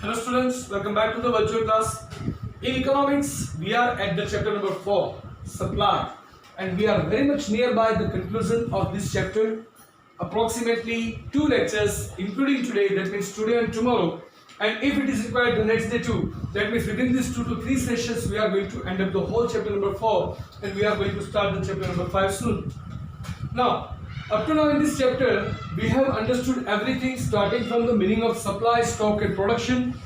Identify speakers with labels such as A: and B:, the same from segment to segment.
A: Hello students, welcome back to the virtual class. In economics, we are at the chapter number 4, supply, and we are very much nearby the conclusion of this chapter. Approximately 2 lectures, including today, that means today and tomorrow, and if it is required the next day too, that means within these 2 to 3 sessions, we are going to end up the whole chapter number 4, and we are going to start the chapter number 5 soon. Now, up to now in this chapter, we have understood everything starting from the meaning of supply, stock and production.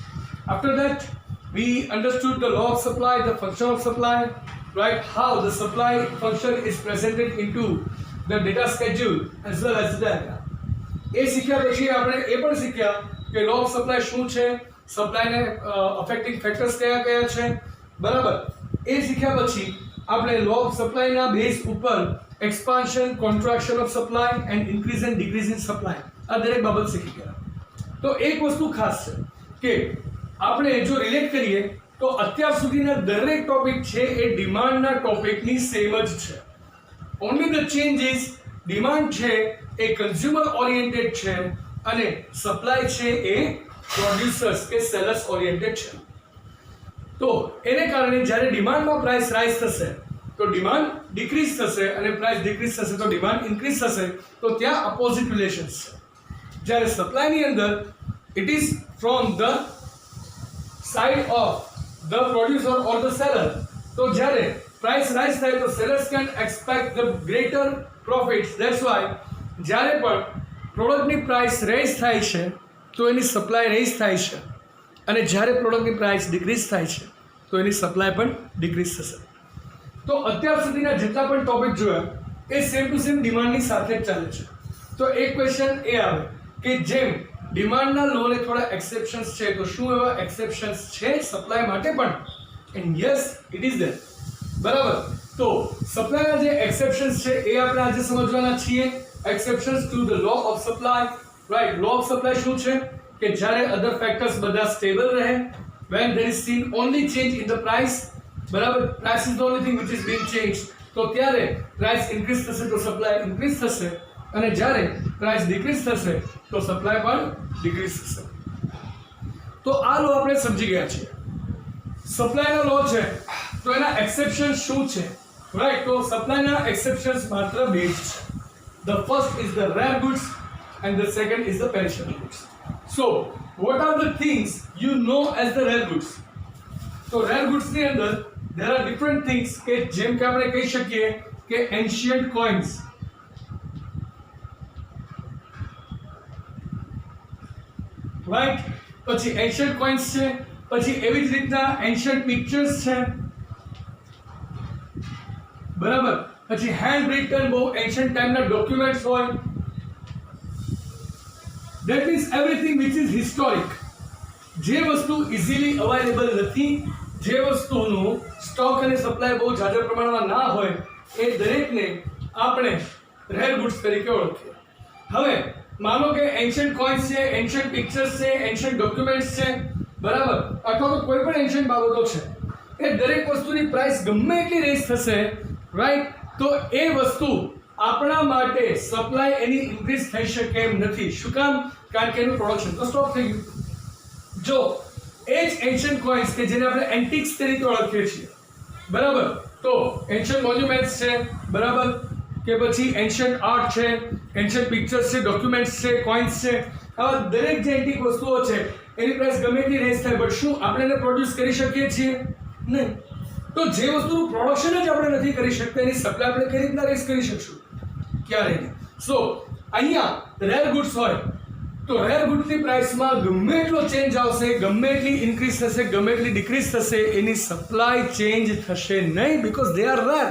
A: After that, we understood the law of supply, the function of supply, right? How the supply function is presented into the data schedule as well as the diagram. એ શીખ્યા પછી આપણે એ પણ શીખ્યા કે law of supply શું છે, supply ને affecting factors કયા કયા છે, બરાબર? એ શીખ્યા પછી આપણે law of supply ના બેઝ ઉપર expansion, contraction of supply and increase and decrease in supply આ દરેક બાબત શીખી ગયા. તો એક વસ્તુ ખાસ છે કે આપણે જો રિલેટ કરીએ તો અત્યાર સુધીના દરેક ટોપિક છે એ ડિમાન્ડના ટોપિકની સેમ જ છે. Only the change is demand છે એ કન્ઝ્યુમર ઓરિએન્ટેડ છે અને સપ્લાય છે એ પ્રોડ્યુસર્સ કે સેલર્સ ઓરિએન્ટેડ છે. તો એને કારણે જ્યારે ડિમાન્ડમાં પ્રાઇસ રાઇઝ થશે તો ડિમાન્ડ ડિક્રીઝ થશે અને પ્રાઇસ ડિક્રીઝ થશે તો ડિમાન્ડ ઇન્ક્રીઝ થશે. તો ત્યાં અપોઝિટ રિલેશન્સ છે. જ્યારે સપ્લાયની અંદર it is from the side of the producer or the seller. તો જ્યારે પ્રાઇસ રાઇઝ થાય તો sellers can expect the greater profits. That's why જ્યારે પણ પ્રોડક્ટની પ્રાઇસ રેઝ થાય છે તો એની સપ્લાય રેઝ થાય છે અને જ્યારે પ્રોડક્ટની પ્રાઇસ ડિક્રીઝ થાય છે તો એની સપ્લાય પણ ડિક્રીઝ થશે. તો અત્યાર સુધીના જેટલા પણ ટોપિક જોયા એ સેમ ટુ સેમ ડિમાન્ડની સાથે જ ચાલે છે. તો એક ક્વેશ્ચન એ આવે કે જેમ ડિમાન્ડના લોને થોડા એક્સેપ્શન્સ છે તો શું એવા એક્સેપ્શન્સ છે સપ્લાય માટે પણ? And yes it is there. બરાબર. તો સપ્લાયના જે એક્સેપ્શન્સ છે એ આપણે આજે સમજવાના છીએ. Exceptions to the law of supply, right? Law of supply શું છે કે જ્યારે અધર ફેક્ટર્સ બધા સ્ટેબલ રહે, when there is seen only change in the price, બરાબર, price is the only thing which is being changed, તો ત્યારે price increase થશે તો supply increase થશે અને જ્યારે price decrease થશે તો supply પણ decrease થશે. તો આ લો આપણે સમજી ગયા છીએ. સપ્લાયનો લો છે તો એના એક્સેપ્શન શું છે, રાઈટ? તો સપ્લાયના એક્સેપ્શન્સ માત્ર બે જ છે. The first is the rare goods and the second is the perishable goods. So what are the things you know as the rare goods? So rare goods ની અંદર there are different things કે જેમ કે આપણે કહી શકીએ કે ancient coins, right? પછી ancient coins છે, પછી એવી જ રીતના ancient pictures છે, બરાબર? પછી hand written બહુ ancient time ના documents હોય. That means everything which is historic, જે વસ્તુ ઇઝીલી અવેલેબલ નથી, જે વસ્તુનું સ્ટોક અને સપ્લાય બહુ જાજા પ્રમાણમાં ના હોય એ દરેકને આપણે રેર ગુડ્સ તરીકે ઓળખીએ. હવે માનો કે એન્શન્ટ કોઇન્સ છે, એન્શન્ટ પિક્ચર્સ છે, એન્શન્ટ ડોક્યુમેન્ટ્સ છે, બરાબર, અથવા તો કોઈ પણ એન્શન્ટ બાબતો છે, એ દરેક વસ્તુની પ્રાઇસ ગમે એટલી રેઝ થશે, રાઈટ? તો એ વસ્તુ આપણા માટે સપ્લાય એની ઇન્ક્રીઝ થઈ શકે એમ નથી. શું કામ? કારણ કે એનું પ્રોડક્શન તો સ્ટોપ થઈ ગયું. જો એ જ એન્શન્ટ કોઇન્સ કે જેને આપણે એન્ટિક્સ તરીકે ઓળખીએ છીએ, બરાબર, તો એન્શન્ટ મોન્યુમેન્ટ્સ છે, બરાબર, કે પછી એન્શન્ટ આર્ટ છે, એન્શન્ટ પિક્ચર્સ છે, ડોક્યુમેન્ટ્સ છે, કોઇન્સ છે, આવા દરેક જે એન્ટિક વસ્તુઓ છે એની પ્રાઇસ ગમે એટલી રેઝ થાય બટ શું આપણે એને પ્રોડ્યુસ કરી શકીએ છીએ? નહીં. તો જે વસ્તુનું પ્રોડક્શન જ આપણે નથી કરી શકતા એની સપ્લાય આપણે કઈ રીતના રેઝ કરી શકશું? ક્યારે નહીં. સો અહીંયા રેર ગુડ્સ હોય તો રેર ગુડ્સની પ્રાઇસમાં ગમે એટલો ચેન્જ આવશે, ગમે એટલી ઇન્ક્રીઝ થશે, ગમે એટલી ડિક્રીઝ થશે, એની સપ્લાય ચેન્જ થશે નહીં, because they are rare.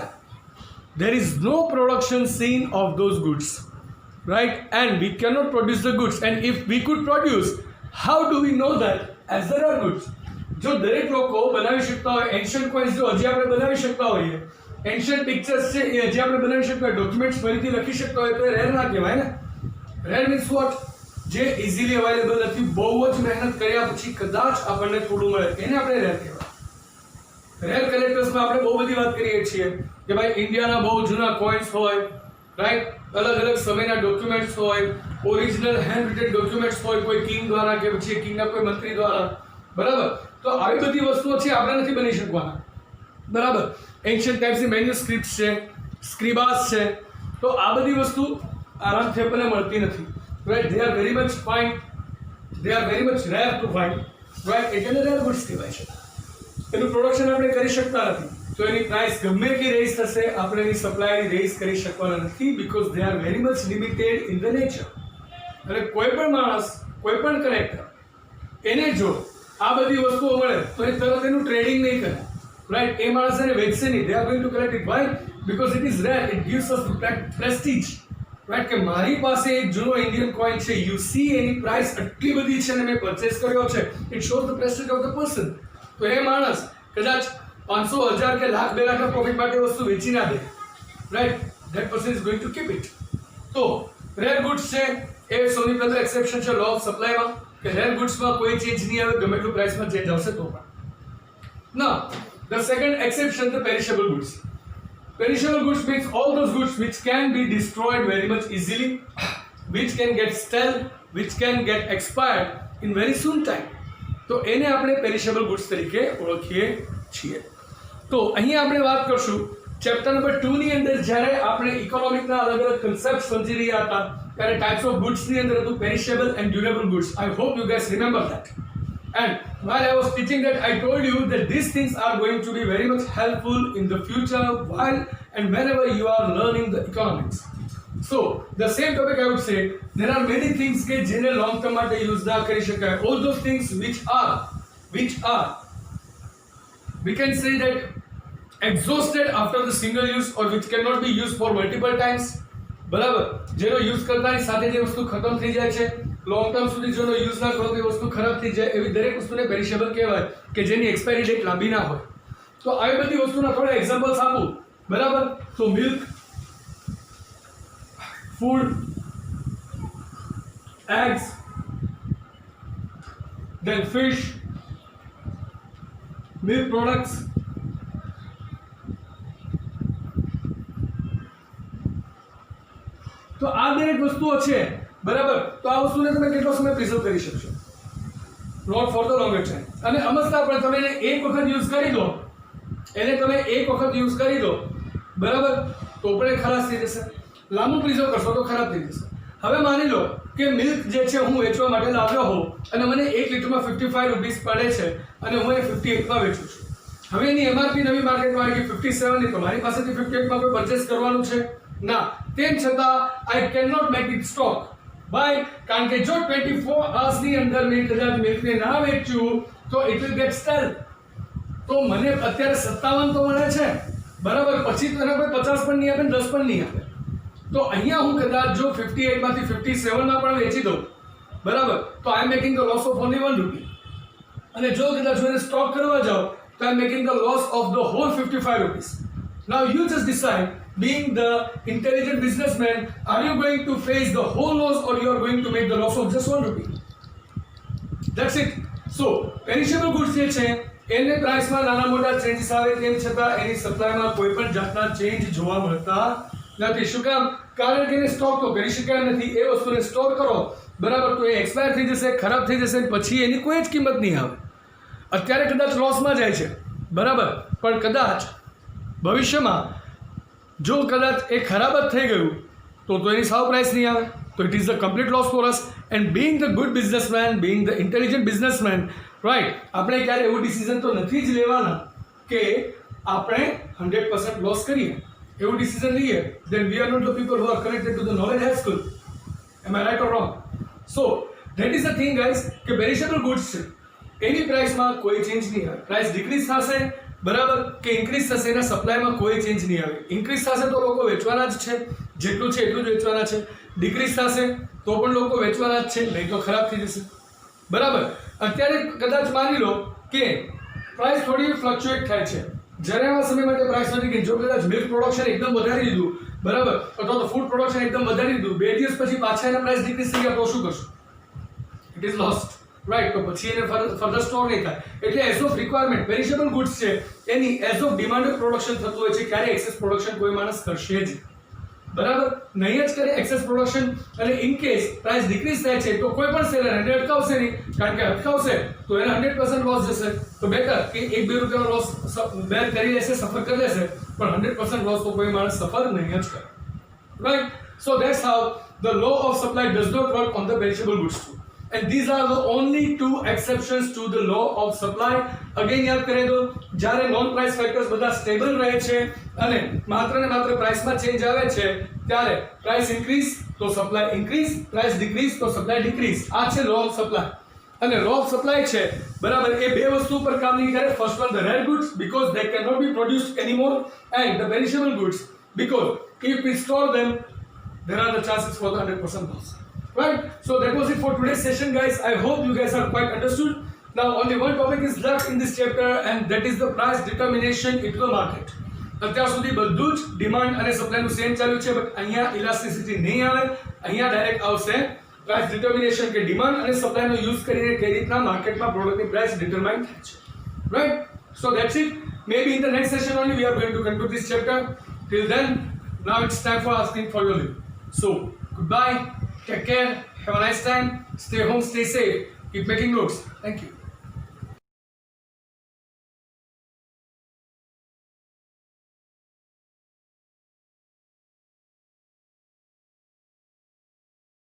A: There is no production scene of those goods, right? And we cannot produce the goods, and if we could produce, how do we know that as the rare goods? જો દરેક લોકો બનાવી શકતા હોય, એન્શન્ટ coins જો હજી આપણે બનાવી શકતા હોઈએ, એન્શન્ટ પિક્ચર્સ છે એ હજી આપણે બનાવી શકતા હોય, ડોક્યુમેન્ટ્સ ફરીથી લખી શકતા હોય તો એ રેર ના કહેવાય ને. Rare means what? જે ઇઝીલી અવેલેબલ નથી, બહુ જ મહેનત કર્યા પછી કદાચ આપણને થોડું મળે, એને આપણે રેર કહેવાય. રેર કલેક્ટર્સમાં આપણે બહુ બધી વાત કરીએ છીએ કે ભાઈ ઇન્ડિયાના બહુ જૂના કોઇન્સ હોય, રાઈટ? અલગ અલગ સમયના ડોક્યુમેન્ટ્સ હોય, ઓરિજિનલ હેન્ડ રિટન ડોક્યુમેન્ટ્સ હોય, કોઈ કિંગ દ્વારા કે પછી કિંગના કોઈ મંત્રી દ્વારા, બરાબર. તો આવી બધી વસ્તુઓ છે આપણે નથી બની શકવાના, બરાબર. એન્શિયન્ટ ટાઈમ્સની મેન્યુસ્ક્રિપ્ટ છે, સ્ક્રિબાસ છે, તો આ બધી વસ્તુ આરામથી આપણને મળતી નથી, right. They are very much fine, they are very much rare to find, right. એટલે રેર ગુડ્સ કહેવાય છે. એનું પ્રોડક્શન આપણે કરી શકતા નથી, તો એની પ્રાઇસ ગમે એટલી રેઝ થશે, આપણે એની સપ્લાય રેઝ કરી શકવાના નથી, because they are very much limited in the nature. અને કોઈ પણ માણસ, કોઈ પણ કરેક્ટર એને જો આ બધી વસ્તુઓ મળે તો એ તરત એનું ટ્રેડિંગ નહીં કરે, રાઈટ. એ માણસ એને વેચશે નહીં. They are going to collect it. Why? Because it is rare, it gives us prestige, right. કે મારી પાસે એક જૂનો ઇન્ડિયન કોઈન છે, યુ સી એની પ્રાઇસ આટલી બધી છે અને મેં પરચેસ કર્યો છે, it shows the prestige of the person. તો એ માણસ કદાચ 500, 1000 કે લાખ, 2 લાખના પ્રોફિટ માટે વસ્તુ વેચી ના દે, right. That person is going to keep it. તો રેર ગુડ્સ છે એ સૌથી પહેલું એક્સેપ્શન છે લો ઓફ સપ્લાયમાં, કે રેર ગુડ્સમાં કોઈ ચેન્જ નહીં આવે, ગમે એટલું પ્રાઇસમાં ચેન્જ આવશે તો પણ. Now, the second exception, the perishable goods. Perishable goods means all those goods which can be destroyed very much easily, which can get stale, which can get expired in very soon time. તો એને આપણે perishable goods તરીકે ઓળખીએ છીએ. તો અહીંયા આપણે વાત કરશું ચેપ્ટર નંબર 2 ની અંદર, જ્યારે આપણે ઇકોનોમિકના અલગ અલગ કન્સેપ્ટ સમજી રહ્યા હતા ત્યારે ટાઇપ્સ ઓફ ગુડ્સ ની અંદર હતું perishable and durable goods. I hope you guys remember that. And while I was teaching that, I told you that these things are going to be very much helpful in the future while and whenever you are learning the economics. So, the same topic I would say, there are many things કે જેને long term માટે use ના કરી શકાય. All those things which are we can say that exhausted after the single use or which cannot be used for multiple times. બરાબર. જેનો use કરતાની સાથે જે વસ્તુ ખતમ થઈ જાય છે, લોંગ ટર્મ સુધી જેનો યુઝ ના કરો તો એ વસ્તુ ખરાબ થઈ જાય, એવી દરેક વસ્તુને પેરિશેબલ કહેવાય કે જેની એક્સપાયરી ડેટ લાંબી ના હોય. તો આવી બધી વસ્તુના થોડા એક્ઝામ્પલ્સ આપું, બરાબર. તો milk, food, eggs, then fish, milk products, તો આ દરેક વસ્તુઓ છે, બરાબર. તો આ વસ્તુને તમે કેટલો સમય પ્રિઝર્વ કરી શકશો? Not for the longer time. અને સમજતા પણ તમે એને એક વખત યુઝ કરી દો, એને તમે એક વખત યુઝ કરી દો, બરાબર, તો પણ એ ખરાબ થઈ જશે. લાંબુ પ્રિઝર્વ કરશો તો ખરાબ થઈ જશે. હવે માની લો કે મિલ્ક જે છે હું વેચવા માટે લાવ્યો હોઉં અને મને 1 લીટરમાં 55 રૂપીસ પડે છે અને હું એ 58માં વેચું છું. હવે એની એમઆરપી નવી માર્કેટમાં આવી ગઈ 57 ની, તો મારી પાસેથી 58માં કોઈ પરચેસ કરવાનું છે ના. તેમ છતાં I can not make it stock. Buy, કારણ કે જો 24 અવર્સની અંદર મેં કદાચ મિલ્કને ના વેચ્યું તો ઇટ વિલ ગેટ સ્ટેલ. તો મને અત્યારે 57 તો મળે છે, બરાબર, પછી તને કોઈ 50 પણ નહીં આપે, 10 પણ નહીં આપે. તો અહીંયા હું કદાચ જો 58 માંથી 57માં પણ વેચી દઉં, બરાબર, તો I am making the loss of only 1 rupee. અને જો કદાચ હું એને સ્ટોક કરવા જાઉં તો I am making the loss of the whole 55 rupees. Now you just decide, being the intelligent businessman, are you going to face the whole loss or you are going to make the loss of just 1 rupee? That's it. So, perishable goods જે છે એને પ્રાઇસમાં નાના મોટા changes આવે, તેમ છતાં એની સપ્લાયમાં કોઈ પણ જાતના ચેન્જ જોવા મળતા નથી. શું કામ? કારણ કે એને સ્ટોક તો કરી શકાય નથી. એ વસ્તુને સ્ટોર કરો, બરાબર, તો એ એક્સપાયર થઈ જશે, ખરાબ થઈ જશે, પછી એની કોઈ જ કિંમત નહીં આવે. અત્યારે કદાચ લોસમાં જાય છે, બરાબર, પણ કદાચ ભવિષ્યમાં જો કદાચ એ ખરાબ જ થઈ ગયું તો એની સાવ પ્રાઇસ નહીં આવે. તો it is the complete loss for us. And being the good businessman, being the intelligent businessman, right, આપણે ક્યારે એવું ડિસિઝન તો નથી જ લેવાના કે આપણે 100% લોસ કરીએ. એવું ડિસિઝન લઈએ then we are not the people who are connected to the knowledge high school. Am I right or wrong? So that is the thing guys, કે perishable goods છે એની પ્રાઇસમાં કોઈ ચેન્જ નહીં આવે. પ્રાઇસ ડિક્રીઝ થશે, બરાબર, કે increase થશે, એના સપ્લાયમાં કોઈ ચેન્જ નહીં આવે. ઇન્ક્રીઝ થશે તો લોકો વેચવાના જ છે, જેટલું છે એટલું જ વેચવાના છે. ડિક્રીઝ થશે તો પણ લોકો વેચવાના જ છે, નહીં તો ખરાબ થઈ જશે, બરાબર. અત્યારે કદાચ માની લો કે પ્રાઇસ થોડી ફ્લક્ચ્યુએટ થાય છે, જ્યારે આવા સમય માટે પ્રાઇસ વધી ગઈ. જો કદાચ મિલ્ક પ્રોડક્શન એકદમ વધારી દીધું, બરાબર, અથવા તો ફૂડ પ્રોડક્શન એકદમ વધારી દીધું, 2 દિવસ પછી પાછા એના પ્રાઇસ ડિક્રીઝ થઈ ગયા તો શું કરશું? It is lost, right. તો પછી એને ફર્ધર સ્ટોર નહીં થાય. એટલે as of requirement perishable goods છે એની એઝ ઓફ ડિમાન્ડ પ્રોડક્શન થતું હોય છે. ક્યારે એક્સેસ પ્રોડક્શન કોઈ માણસ કરશે જ, બરાબર નહીં જ કરે એક્સેસ પ્રોડક્શન અને ઇન કેસ પ્રાઇસ ડિક્રીઝ થાય છે તો કોઈ પણ સેલર એને અટકાવશે નહીં, કારણ કે અટકાવશે તો એને 100% લોસ જશે. તો બેટર કે 1-2 રૂપિયાનો લોસ બેર કરી લેશે, સફર કરી લેશે, પણ 100% લોસ તો કોઈ માણસ સફર નહીં જ કરે. Right? So that's how the law of supply does not work on the perishable goods too. And these are the only two exceptions to the law of supply. Again યાદ કરી દો, જ્યારે નોન પ્રાઇસ ફેક્ટર્સ બધા stable રહે છે અને માત્ર ને માત્ર પ્રાઇસમાં ચેન્જ આવે છે, ત્યારે પ્રાઇસ ઇન્ક્રીઝ તો સપ્લાય ઇન્ક્રીઝ, પ્રાઇસ ડિક્રીઝ તો સપ્લાય ડિક્રીઝ. આ છે લો ઓફ સપ્લાય. અને લો ઓફ સપ્લાય છે બરાબર, એ બે વસ્તુ પર કામ નહીં કરે. First one the rare goods because they cannot be produced anymore, and the perishable goods because if we store them there are the chances for the 100% loss. Right? So that was it for today's session, guys. I hope you guys are quite understood. Now only one topic is left in this chapter, and that is the price determination into the market. અત્યાર સુધી બધું જ demand અને સપ્લાયનું same ચાલ્યું છે, but અહીંયા elasticity નહીં આવે. અહીંયા ડાયરેક્ટ આવશે પ્રાઇસ ડિટર્મિનેશન, કે ડિમાન્ડ અને સપ્લાયનો યુઝ કરીને કઈ રીતના માર્કેટમાં પ્રોડક્ટની પ્રાઇસ ડિટરમાઇન થાય છે. Right? So that's it. Maybe in the next session only we are going to conclude this chapter. Till then, now it's time for asking for your leave. So goodbye. Take care. Have a nice time. Stay home. Stay safe. Keep making notes. Thank you.